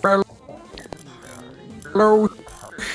Hello,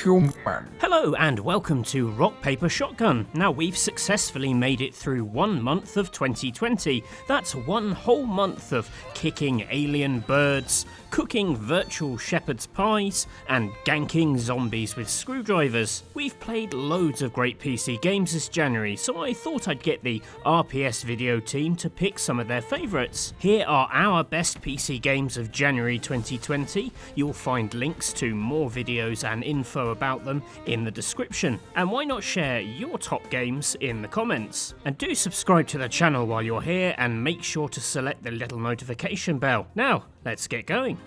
human. Hello and welcome to Rock Paper Shotgun. Now we've successfully made it through 1 month of 2020. That's 1 whole month of kicking alien birds, cooking virtual shepherd's pies, and ganking zombies with screwdrivers. We've played loads of great PC games this January, so I thought I'd get the RPS video team to pick some of their favourites. Here are our best PC games of January 2020. You'll find links to more videos and info about them in the description. And why not share your top games in the comments? And do subscribe to the channel while you're here and make sure to select the little notification bell. Now, let's get going.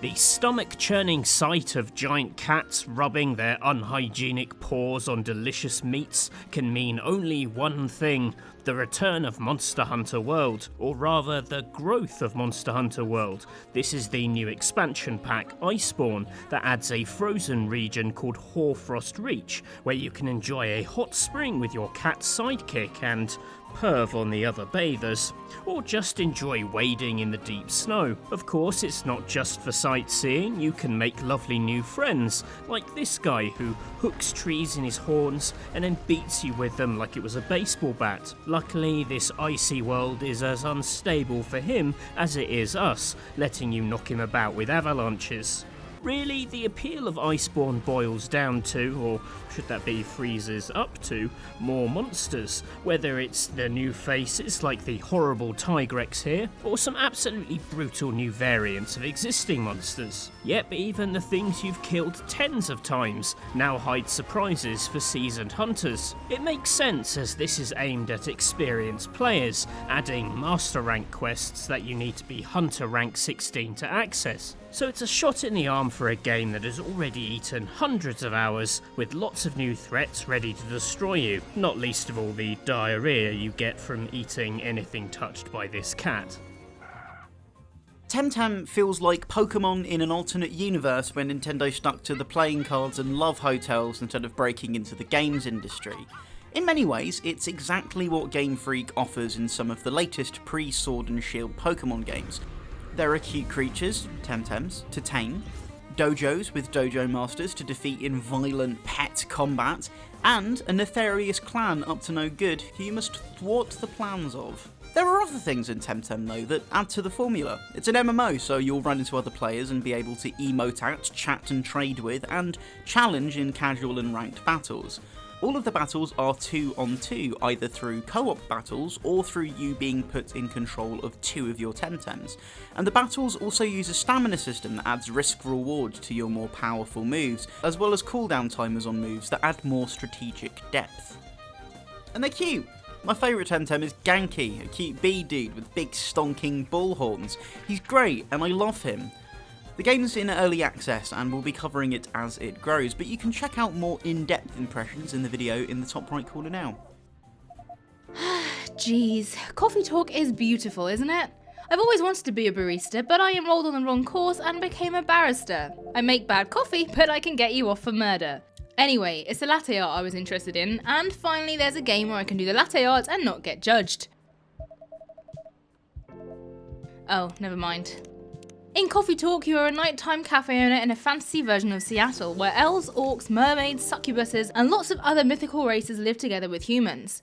The stomach-churning sight of giant cats rubbing their unhygienic paws on delicious meats can mean only one thing: the return of Monster Hunter World, or rather the growth of Monster Hunter World. This is the new expansion pack, Iceborne, that adds a frozen region called Hoarfrost Reach, where you can enjoy a hot spring with your cat sidekick and perv on the other bathers, or just enjoy wading in the deep snow. Of course, it's not just for sightseeing. You can make lovely new friends, like this guy who hooks trees in his horns and then beats you with them like it was a baseball bat. Luckily, this icy world is as unstable for him as it is us, letting you knock him about with avalanches. Really, the appeal of Iceborne boils down to, or should that be freezes up to, more monsters. Whether it's the new faces like the horrible Tigrex here, or some absolutely brutal new variants of existing monsters. Yep, even the things you've killed tens of times now hide surprises for seasoned hunters. It makes sense, as this is aimed at experienced players, adding master rank quests that you need to be hunter rank 16 to access. So it's a shot in the arm for a game that has already eaten hundreds of hours, with lots of new threats ready to destroy you, not least of all the diarrhea you get from eating anything touched by this cat. Temtem feels like Pokemon in an alternate universe where Nintendo stuck to the playing cards and love hotels instead of breaking into the games industry. In many ways, it's exactly what Game Freak offers in some of the latest pre-Sword and Shield Pokemon games. There are cute creatures, Temtems, to tame, dojos with dojo masters to defeat in violent pet combat, and a nefarious clan up to no good who you must thwart the plans of. There are other things in Temtem though that add to the formula. It's an MMO, so you'll run into other players and be able to emote at, chat and trade with, and challenge in casual and ranked battles. All of the battles are 2-on-2, either through co-op battles or through you being put in control of 2 of your Temtems. And the battles also use a stamina system that adds risk-reward to your more powerful moves, as well as cooldown timers on moves that add more strategic depth. And they're cute! My favourite Temtem is Ganky, a cute bee dude with big stonking bull horns. He's great and I love him. The game's in early access and we'll be covering it as it grows, but you can check out more in-depth impressions in the video in the top right corner now. Jeez, coffee talk is beautiful, isn't it? I've always wanted to be a barista, but I enrolled on the wrong course and became a barrister. I make bad coffee, but I can get you off for murder. Anyway, it's the latte art I was interested in, and finally there's a game where I can do the latte art and not get judged. Oh, never mind. In Coffee Talk, you are a nighttime cafe owner in a fantasy version of Seattle, where elves, orcs, mermaids, succubuses, and lots of other mythical races live together with humans.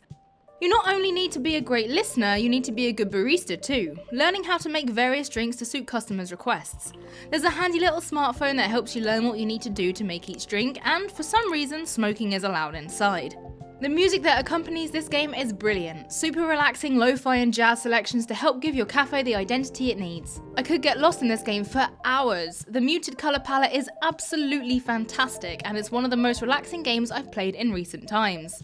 You not only need to be a great listener, you need to be a good barista too, learning how to make various drinks to suit customers' requests. There's a handy little smartphone that helps you learn what you need to do to make each drink, and for some reason, smoking is allowed inside. The music that accompanies this game is brilliant, super relaxing lo-fi and jazz selections to help give your cafe the identity it needs. I could get lost in this game for hours. The muted colour palette is absolutely fantastic, and it's one of the most relaxing games I've played in recent times.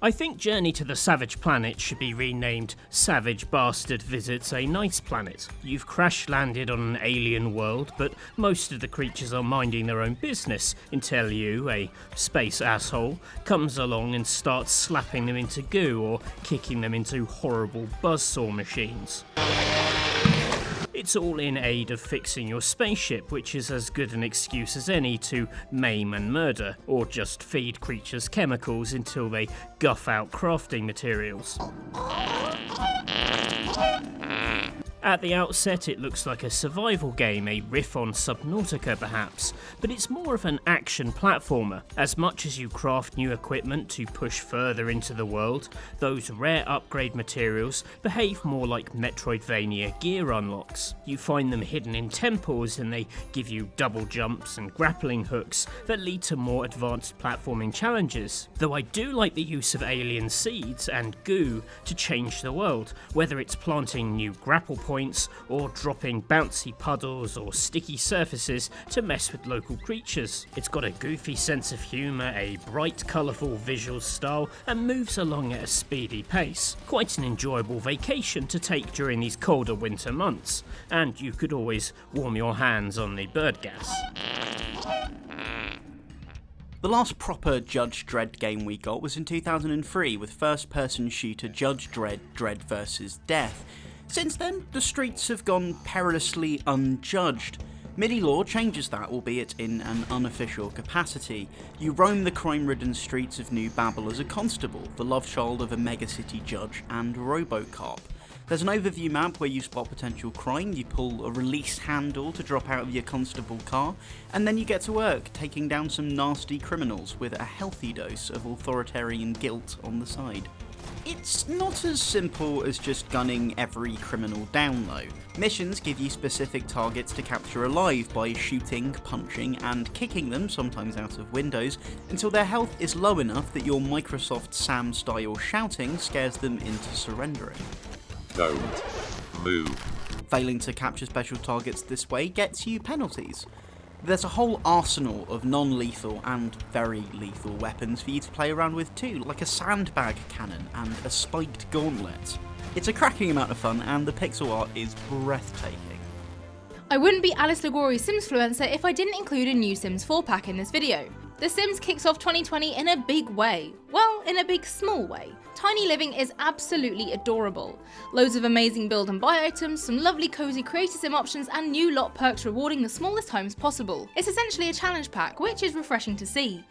I think Journey to the Savage Planet should be renamed Savage Bastard Visits a Nice Planet. You've crash-landed on an alien world, but most of the creatures are minding their own business until you, a space asshole, comes along and starts slapping them into goo or kicking them into horrible buzzsaw machines. It's all in aid of fixing your spaceship, which is as good an excuse as any to maim and murder, or just feed creatures chemicals until they guff out crafting materials. At the outset it looks like a survival game, a riff on Subnautica perhaps, but it's more of an action platformer. As much as you craft new equipment to push further into the world, those rare upgrade materials behave more like Metroidvania gear unlocks. You find them hidden in temples and they give you double jumps and grappling hooks that lead to more advanced platforming challenges. Though I do like the use of alien seeds and goo to change the world, whether it's planting new grapple points or dropping bouncy puddles or sticky surfaces to mess with local creatures. It's got a goofy sense of humour, a bright colourful visual style and moves along at a speedy pace. Quite an enjoyable vacation to take during these colder winter months, and you could always warm your hands on the bird gas. The last proper Judge Dredd game we got was in 2003 with first-person shooter Judge Dredd: Dredd vs. Death. Since then, the streets have gone perilously unjudged. MIDI law changes that, albeit in an unofficial capacity. You roam the crime-ridden streets of New Babel as a constable, the love child of a megacity judge and RoboCop. There's an overview map where you spot potential crime, you pull a release handle to drop out of your constable car, and then you get to work, taking down some nasty criminals with a healthy dose of authoritarian guilt on the side. It's not as simple as just gunning every criminal down though. Missions give you specific targets to capture alive by shooting, punching and kicking them, sometimes out of windows, until their health is low enough that your Microsoft Sam style shouting scares them into surrendering. Don't move. Failing to capture special targets this way gets you penalties. There's a whole arsenal of non-lethal and very lethal weapons for you to play around with too, like a sandbag cannon and a spiked gauntlet. It's a cracking amount of fun and the pixel art is breathtaking. I wouldn't be Alice Ligori's Simsfluencer if I didn't include a new Sims 4 pack in this video. The Sims kicks off 2020 in a big way. Well, in a big small way. Tiny living is absolutely adorable. Loads of amazing build and buy items, some lovely cozy creator sim options and new lot perks rewarding the smallest homes possible. It's essentially a challenge pack, which is refreshing to see.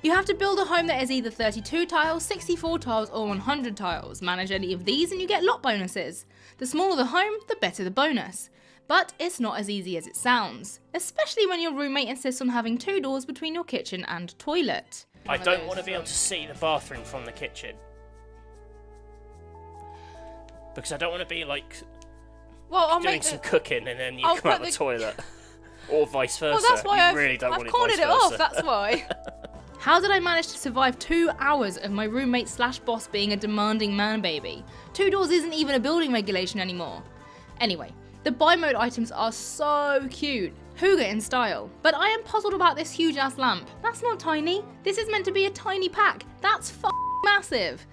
You have to build a home that is either 32 tiles, 64 tiles or 100 tiles. Manage any of these and you get lot bonuses. The smaller the home, the better the bonus. But it's not as easy as it sounds, especially when your roommate insists on having 2 doors between your kitchen and toilet. I don't want to be able to see the bathroom from the kitchen. Because I don't want to be like doing some cooking and then you come out the toilet. Or vice versa. Well, that's why I've cornered it off, versa. that's why. How did I manage to survive 2 hours of my roommate slash boss being a demanding man baby? 2 doors isn't even a building regulation anymore. Anyway, the buy mode items are so cute. Hygge in style. But I am puzzled about this huge ass lamp. That's not tiny. This is meant to be a tiny pack. That's massive.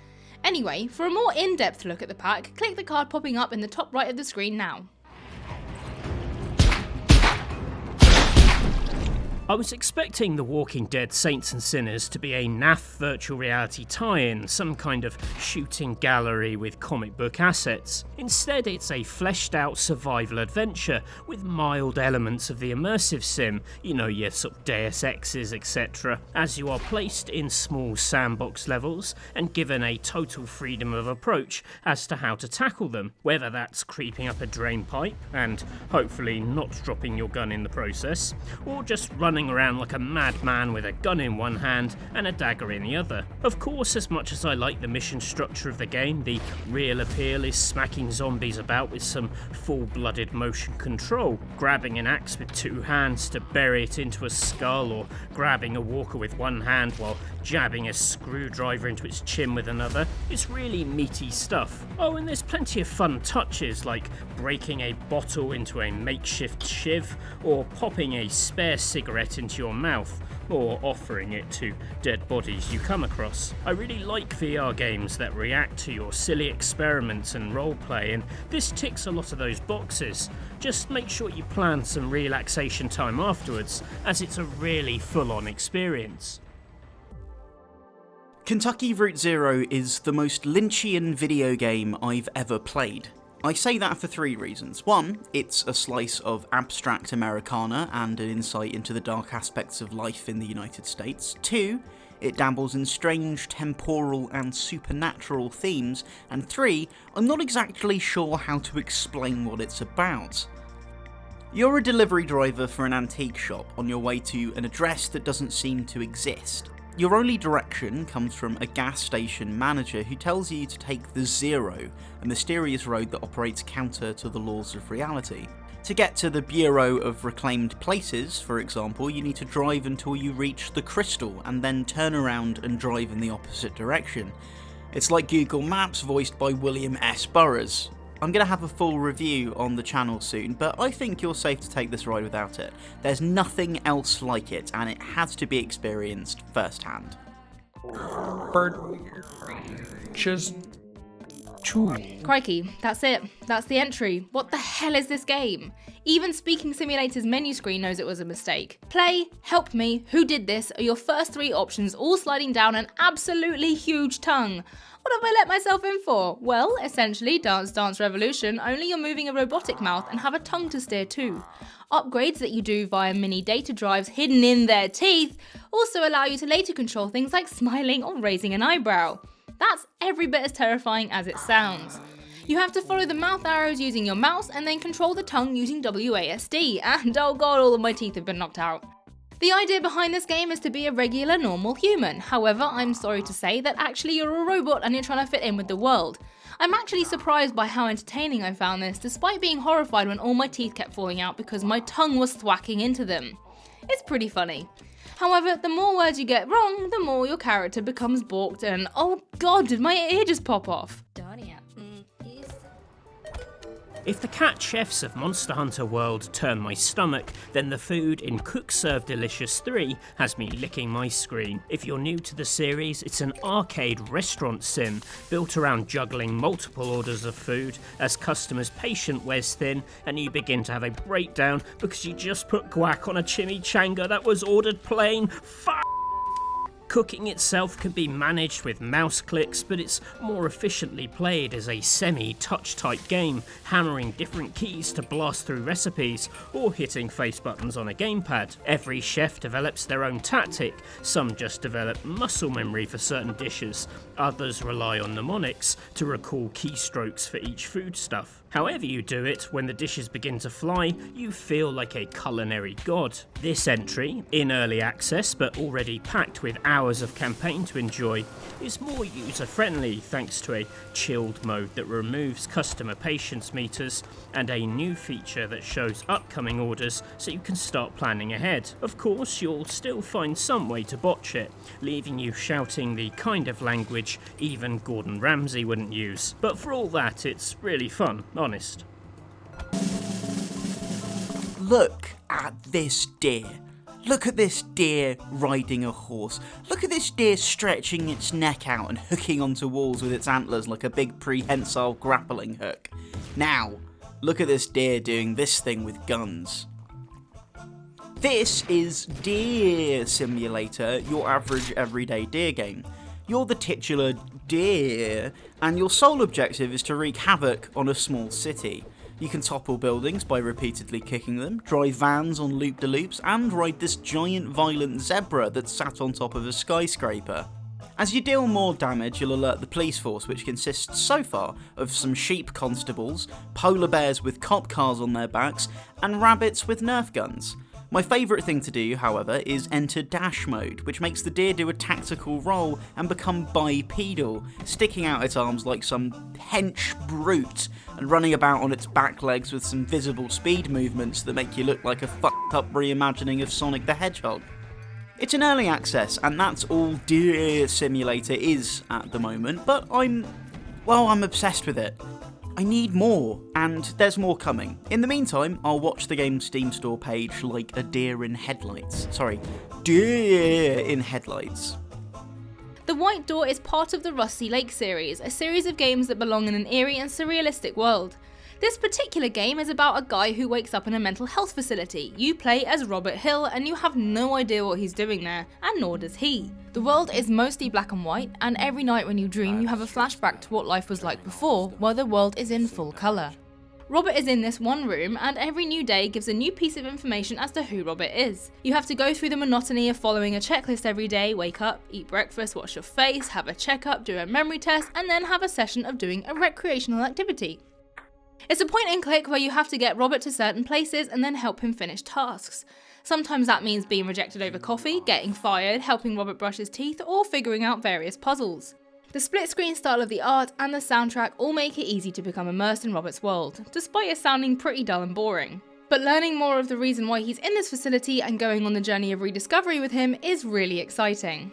Anyway, for a more in-depth look at the pack, click the card popping up in the top right of the screen now. I was expecting The Walking Dead Saints and Sinners to be a naff virtual reality tie-in, some kind of shooting gallery with comic book assets. Instead, it's a fleshed out survival adventure with mild elements of the immersive sim, you know, your sort of Deus Exes, etc. As you are placed in small sandbox levels and given a total freedom of approach as to how to tackle them, whether that's creeping up a drain pipe and hopefully not dropping your gun in the process, or just running around like a madman with a gun in one hand and a dagger in the other. Of course, as much as I like the mission structure of the game, the real appeal is smacking zombies about with some full-blooded motion control, grabbing an axe with 2 hands to bury it into a skull, or grabbing a walker with one hand while jabbing a screwdriver into its chin with another. It's really meaty stuff. Oh, and there's plenty of fun touches like breaking a bottle into a makeshift shiv, or popping a spare cigarette into your mouth, or offering it to dead bodies you come across. I really like VR games that react to your silly experiments and roleplay, and this ticks a lot of those boxes. Just make sure you plan some relaxation time afterwards, as it's a really full-on experience. Kentucky Route Zero is the most Lynchian video game I've ever played. I say that for 3 reasons. 1, it's a slice of abstract Americana and an insight into the dark aspects of life in the United States. 2, it dabbles in strange temporal and supernatural themes, and 3, I'm not exactly sure how to explain what it's about. You're a delivery driver for an antique shop on your way to an address that doesn't seem to exist. Your only direction comes from a gas station manager who tells you to take the Zero, a mysterious road that operates counter to the laws of reality. To get to the Bureau of Reclaimed Places, for example, you need to drive until you reach the Crystal and then turn around and drive in the opposite direction. It's like Google Maps voiced by William S. Burroughs. I'm going to have a full review on the channel soon, but I think you're safe to take this ride without it. There's nothing else like it, and it has to be experienced firsthand. Just two. Crikey, that's it. That's the entry. What the hell is this game? Even Speaking Simulator's menu screen knows it was a mistake. Play, help me, who did this are your first 3 options, all sliding down an absolutely huge tongue. What have I let myself in for? Well, essentially, Dance Dance Revolution, only you're moving a robotic mouth and have a tongue to steer too. Upgrades that you do via mini data drives hidden in their teeth also allow you to later control things like smiling or raising an eyebrow. That's every bit as terrifying as it sounds. You have to follow the mouth arrows using your mouse and then control the tongue using WASD, and oh god, all of my teeth have been knocked out. The idea behind this game is to be a regular, normal human. However, I'm sorry to say that actually you're a robot and you're trying to fit in with the world. I'm actually surprised by how entertaining I found this, despite being horrified when all my teeth kept falling out because my tongue was thwacking into them. It's pretty funny. However, the more words you get wrong, the more your character becomes balked and oh god, did my ear just pop off? If the cat chefs of Monster Hunter World turn my stomach, then the food in Cook Serve Delicious 3 has me licking my screen. If you're new to the series, it's an arcade restaurant sim built around juggling multiple orders of food as customers' patience wears thin and you begin to have a breakdown because you just put guac on a chimichanga that was ordered plain. Cooking itself can be managed with mouse clicks, but it's more efficiently played as a semi-touch type game, hammering different keys to blast through recipes, or hitting face buttons on a gamepad. Every chef develops their own tactic, some just develop muscle memory for certain dishes, others rely on mnemonics to recall keystrokes for each foodstuff. However you do it, when the dishes begin to fly, you feel like a culinary god. This entry, in early access but already packed with hours of campaign to enjoy, is more user-friendly thanks to a chilled mode that removes customer patience meters and a new feature that shows upcoming orders so you can start planning ahead. Of course, you'll still find some way to botch it, leaving you shouting the kind of language even Gordon Ramsay wouldn't use. But for all that, it's really fun. Honest. Look at this deer. Look at this deer riding a horse. Look at this deer stretching its neck out and hooking onto walls with its antlers like a big prehensile grappling hook. Now, look at this deer doing this thing with guns. This is Deer Simulator, your average everyday deer game. You're the titular deer, and your sole objective is to wreak havoc on a small city. You can topple buildings by repeatedly kicking them, drive vans on loop-de-loops, and ride this giant violent zebra that's sat on top of a skyscraper. As you deal more damage, you'll alert the police force, which consists so far of some sheep constables, polar bears with cop cars on their backs, and rabbits with Nerf guns. My favourite thing to do, however, is enter dash mode, which makes the deer do a tactical roll and become bipedal, sticking out its arms like some hench brute and running about on its back legs with some visible speed movements that make you look like a fucked up reimagining of Sonic the Hedgehog. It's an early access, and that's all Deer Simulator is at the moment, but I'm obsessed with it. I need more, and there's more coming. In the meantime, I'll watch the game's Steam store page like a deer in headlights. Sorry, deer in headlights. The White Door is part of the Rusty Lake series, a series of games that belong in an eerie and surrealistic world. This particular game is about a guy who wakes up in a mental health facility. You play as Robert Hill and you have no idea what he's doing there, and nor does he. The world is mostly black and white, and every night when you dream you have a flashback to what life was like before, while the world is in full colour. Robert is in this one room, and every new day gives a new piece of information as to who Robert is. You have to go through the monotony of following a checklist every day: wake up, eat breakfast, wash your face, have a checkup, do a memory test, and then have a session of doing a recreational activity. It's a point and click where you have to get Robert to certain places and then help him finish tasks. Sometimes that means being rejected over coffee, getting fired, helping Robert brush his teeth, or figuring out various puzzles. The split screen style of the art and the soundtrack all make it easy to become immersed in Robert's world, despite it sounding pretty dull and boring. But learning more of the reason why he's in this facility and going on the journey of rediscovery with him is really exciting.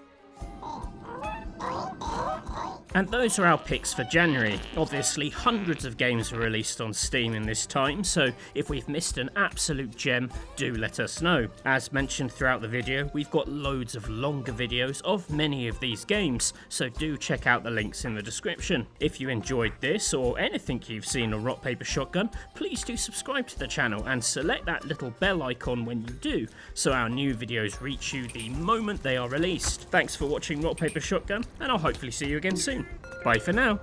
And those are our picks for January. Obviously, hundreds of games were released on Steam in this time, so if we've missed an absolute gem, do let us know. As mentioned throughout the video, we've got loads of longer videos of many of these games, so do check out the links in the description. If you enjoyed this or anything you've seen on Rock Paper Shotgun, please do subscribe to the channel and select that little bell icon when you do, so our new videos reach you the moment they are released. Thanks for watching Rock Paper Shotgun, and I'll hopefully see you again soon. Bye for now.